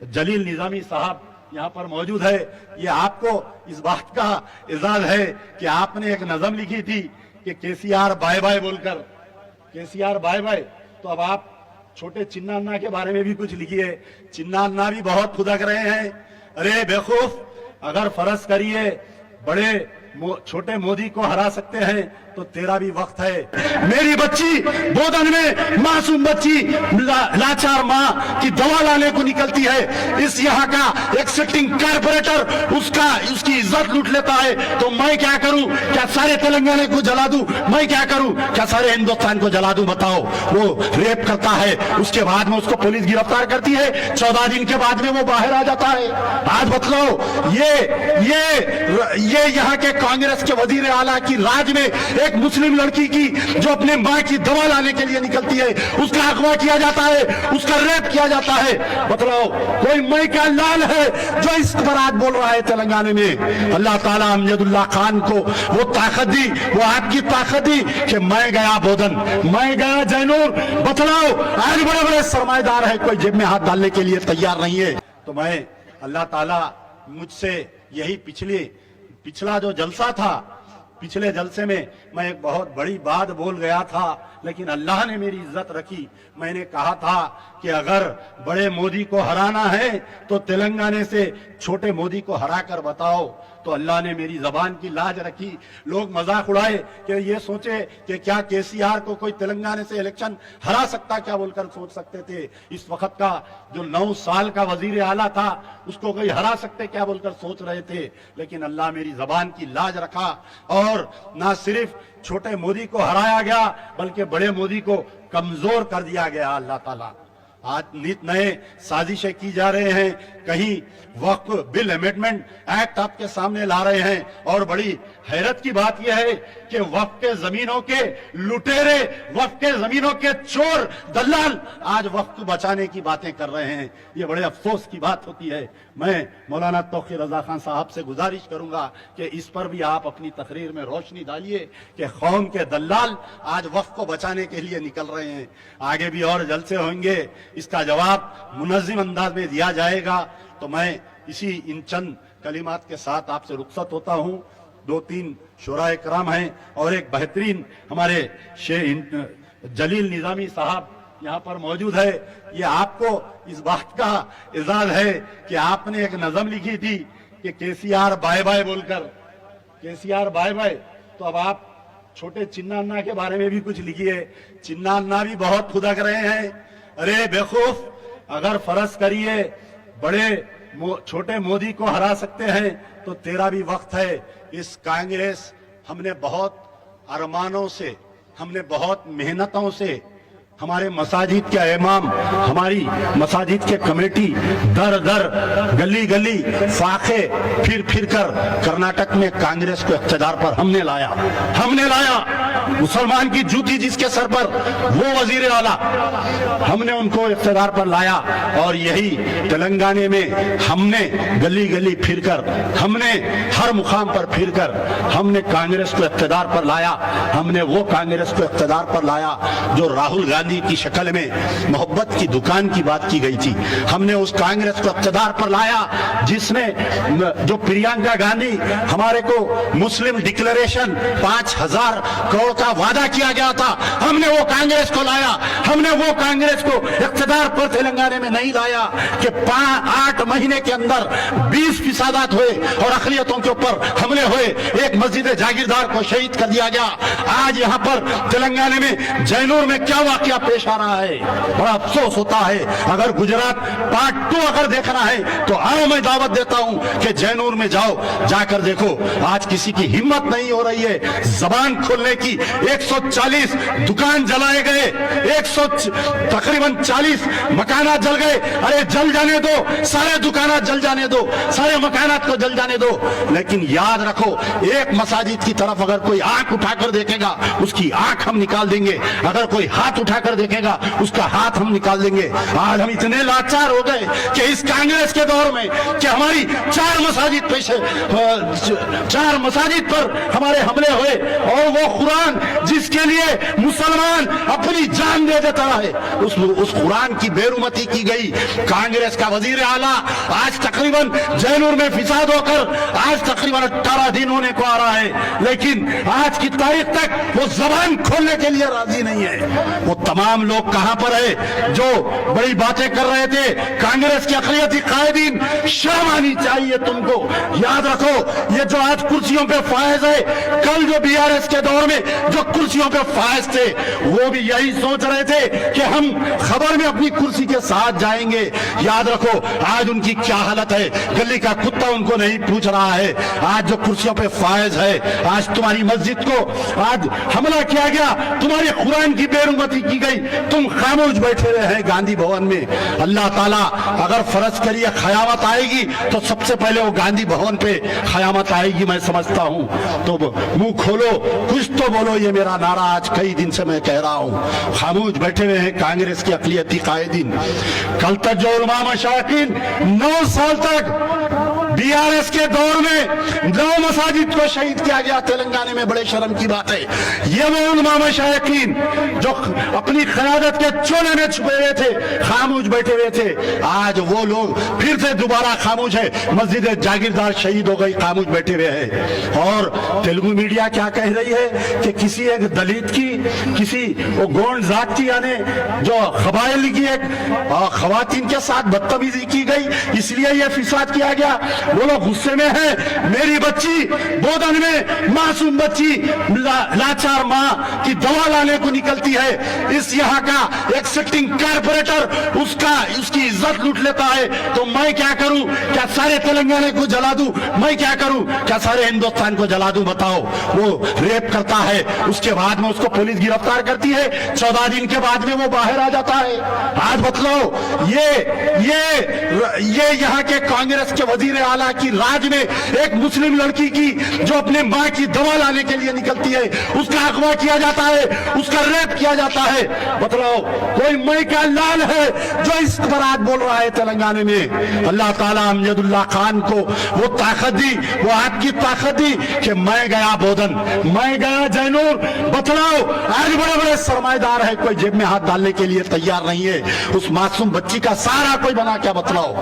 जलील निजामी साहब यहाँ पर मौजूद है। ये आपको इस बात का इजाज़ है कि आपने एक नज़म लिखी थी कि केसीआर बाय बाय बोलकर, केसीआर बाय बाय, तो अब आप छोटे चिन्ना अन्ना के बारे में भी कुछ लिखिए। चिन्ना अन्ना भी बहुत खुदक रहे हैं। अरे बेवकूफ, अगर फर्ज करिए बड़े छोटे मोदी को हरा सकते हैं तो तेरा भी वक्त है। मेरी बच्ची बोधन में, मासूम बच्ची लाचार माँ की दवा लाने को निकलती है, इस यहाँ का एक सिटिंग कारपोरेटर उसकी इज्जत लूट लेता है, तो मैं क्या करूं? क्या सारे तेलंगाना को जला दूं? मैं क्या करूं? क्या सारे हिंदुस्तान को जला दूं? बताओ। वो रेप करता है, उसके बाद में उसको पुलिस गिरफ्तार करती है, 14 दिन के बाद में वो बाहर आ जाता है। आज बतलाओ, ये यहाँ के कांग्रेस के वजीर आला की राज में एक मुस्लिम लड़की की जो अपने माँ की दवा लाने के लिए निकलती है, उसका अगवा किया जाता है, उसका रेप किया जाता है। बतलाओ, कोई मैं का लाल है जो इस पर आज बोल रहा है तेलंगाना में? अल्लाह ताला अमजदुल्लाह खान को वो ताकत दी, वो आपकी ताकत दी कि मैं गया बोधन, मैं गया जैनूर। बतलाओ, आज बड़े बड़े सरमाएदार है, कोई जेब में हाथ डालने के लिए तैयार नहीं है। तो मैं, अल्लाह ताला मुझसे यही पिछला जो जलसा था, पिछले जलसे में मैं एक बहुत बड़ी बात बोल गया था, लेकिन अल्लाह ने मेरी इज्जत रखी। मैंने कहा था कि अगर बड़े मोदी को हराना है तो तेलंगाना से छोटे मोदी को हरा कर बताओ। तो अल्लाह ने मेरी जबान की लाज रखी। लोग मजाक उड़ाए कि ये सोचे कि क्या केसीआर को कोई तेलंगाना से इलेक्शन हरा सकता, क्या बोलकर सोच सकते थे। इस वक्त का जो 9 साल का वजीर आला था उसको कोई हरा सकते क्या बोलकर सोच रहे थे, लेकिन अल्लाह मेरी जबान की लाज रखा और ना सिर्फ छोटे मोदी को हराया गया बल्कि बड़े मोदी को कमजोर कर दिया गया। अल्लाह ताला आज नित नए साजिशें की जा रहे हैं, कहीं वक्फ बिल अमेंडमेंट एक्ट आपके सामने ला रहे हैं, और बड़ी हैरत की बात यह है कि वक्फ के जमीनों के लुटेरे, वक्फ के जमीनों के चोर दलाल आज वक्फ को बचाने की बातें कर रहे हैं। ये बड़े अफसोस की बात होती है। मैं मौलाना तौकीर रजा खान साहब से गुजारिश करूंगा कि इस पर भी आप अपनी तकरीर में रोशनी डालिए कि कौम के दलाल आज वक्फ को बचाने के लिए निकल रहे हैं। आगे भी और जलसे होंगे, इसका जवाब मुनज़्ज़िम अंदाज में दिया जाएगा। तो मैं इन चंद कलिमात के साथ आपसे रुखसत होता हूं। 2-3 शुराए कराम हैं और एक बेहतरीन हमारे जलील निजामी साहब यहाँ पर मौजूद है। ये आपको इस बात का इजाज़ है कि आपने एक नज़म लिखी थी कि केसीआर बाय बाय बोलकर, केसीआर बाय बाय, तो अब आप छोटे चिन्ना अन्ना के बारे में भी कुछ लिखिए। चिन्ना अन्ना भी बहुत खुदक रहे हैं। अरे बेवकूफ, अगर फर्ज करिए बड़े छोटे मोदी को हरा सकते हैं तो तेरा भी वक्त है। इस कांग्रेस हमने बहुत अरमानों से, हमने बहुत मेहनतों से, हमारे मसाजिद के इमाम, हमारी मसाजिद के कमेटी दर दर गली गली फाखे फिर कर कर्नाटक में कांग्रेस को इख्तिदार पर हमने लाया। मुसलमान की जूती जिसके सर पर वो वजीर आला, हमने उनको इख्तिदार पर लाया। और यही तेलंगाना में हमने गली गली फिरकर, हमने हर मुकाम पर फिरकर हमने कांग्रेस को इख्तिदार पर लाया। हमने वो कांग्रेस को इख्तिदार पर लाया जो राहुल गांधी की शक्ल में मोहब्बत की दुकान की बात की गई थी। हमने उस कांग्रेस को इख्तिदार पर लाया जिसने, जो प्रियंका गांधी हमारे को मुस्लिम डिक्लेरेशन 5000 करोड़ का वादा किया गया था, हमने वो कांग्रेस को लाया। हमने वो कांग्रेस को इख्तिदार पर तेलंगाना में नहीं लाया कि 8 महीने के अंदर 20 फिसादात हुए और अक़लियतों के ऊपर हमले हुए, एक मस्जिद जागीरदार को शहीद कर दिया गया। आज यहाँ पर तेलंगाना में जैनूर में क्या वाकया पेश आ रहा है, बड़ा अफसोस होता है। अगर गुजरात पार्ट 2 अगर देखना है तो आओ, मैं दावत देता हूं कि जैनूर में जाओ, जाकर देखो। आज किसी की हिम्मत नहीं हो रही है जबान खोलने की। 140 दुकान जलाए गए, तकरीबन 40 मकानात जल गए। अरे जल जाने दो, सारे दुकानात जल जाने दो, सारे मकानात को जल जाने दो, लेकिन याद रखो एक मसाजिद की तरफ अगर कोई आंख उठाकर देखेगा उसकी आंख हम निकाल देंगे। अगर कोई हाथ उठाकर کر دیکھے گا اس کا ہاتھ ہم نکال دیں گے. آج ہم اتنے لاچار ہو گئے کہ اس کانگریس کے دور میں کہ ہماری 4 مساجد پر ہمارے حملے ہوئے, اور وہ قرآن جس کے لیے مسلمان اپنی جان دے دیتا ہے, اس قرآن کی بیرحمتی کی گئی. کانگریس کا وزیر اعلیٰ آج تقریباً جینور میں فساد ہو کر آج تقریباً 18 دن ہونے کو آ رہا ہے, لیکن آج کی تاریخ تک وہ زبان کھولنے کے لیے راضی نہیں ہے. وہ تمام لوگ کہاں پر ہے جو بڑی باتیں کر رہے تھے؟ کانگریس کے اقلیتی قائدین, شرم آنی چاہیے تم کو. یاد رکھو یہ جو آج کرسیوں پہ فائز ہے, کل جو بی آر ایس کے دور میں جو کرسیوں پہ فائز تھے وہ بھی یہی سوچ رہے تھے کہ ہم خبر میں اپنی کرسی کے ساتھ جائیں گے. یاد رکھو آج ان کی کیا حالت ہے, گلی کا کتا ان کو نہیں پوچھ رہا ہے. آج جو کرسیوں پہ فائز ہے, آج تمہاری مسجد کو آج حملہ کیا گیا, تمہاری قرآن کی بیرحمتی کی گئی, تم خاموش بیٹھے رہے ہیں گاندھی بھون میں. اللہ تعالیٰ اگر فرض کریے قیامت آئے گی تو سب سے پہلے وہ گاندھی بھون پہ قیامت آئے گی, میں سمجھتا ہوں. تو منہ کھولو, کچھ تو بولو. یہ میرا نعرہ آج کئی دن سے میں کہہ رہا ہوں. خاموش بیٹھے ہوئے ہیں کانگریس کے اقلیتی قائدین. کل تک جو علماء مشائخین 9 سال تک بی آر ایس کے دور میں 9 مساجد کو شہید کیا گیا تلنگانے میں, بڑے شرم کی بات ہے. یہ وہ علماء مشائخین جو اپنی قیادت کے چولے میں چھپے ہوئے تھے, خاموش بیٹھے ہوئے تھے, آج وہ لوگ پھر سے دوبارہ خاموش ہے. مسجد جاگیردار شہید ہو گئی, خاموش بیٹھے ہوئے ہیں. اور تیلگو میڈیا کیا کہہ رہی ہے کہ کسی ایک دلت کی, کسی وہ گونڈ ذات کی, یعنی جو قبائل کی ایک خواتین کے ساتھ بدتمیزی کی گئی, اس لیے یہ فساد کیا گیا. وہ لوگ غصے میں ہیں. میری بچی بودن میں, معصوم بچی لاچار ماں کی دوا لانے کو نکلتی ہے, اس یہاں کا ایک سٹنگ کارپوریٹر اس کی عزت لوٹ لیتا ہے. تو میں کیا کروں؟ کیا سارے تلنگانے کو جلا دوں؟ میں کیا کروں؟ کیا سارے ہندوستان کو جلا دوں؟ بتاؤ. وہ ریپ کرتا ہے, اس کے بعد میں اس کو پولیس گرفتار کرتی ہے, 14 دن کے بعد میں وہ باہر آ جاتا ہے. آج بتلاؤ یہ یہاں کے کانگریس کے وزیر اعلیٰ کی راج میں ایک مسلم لڑکی کی جو اپنے ماں کی دوا لانے کے لیے نکلتی ہے, اس کا اغوا کیا جاتا ہے, اس کا ریپ کیا جاتا ہے. بتلاؤ کوئی مئی کا لال ہے جو اس پر آج بول رہا ہے تلنگانے میں؟ اللہ تعالیٰ امجد اللہ خان کو وہ طاقت دی, وہ آپ کی طاقت دی کہ میں گیا بودن, میں گیا جینور. بتلاؤ آج بڑے بڑے سرمایہ دار ہے, کوئی جیب میں ہاتھ ڈالنے کے لیے تیار نہیں ہے. اس معصوم بچی کا سارا کوئی بنا کیا؟ بتلاؤ.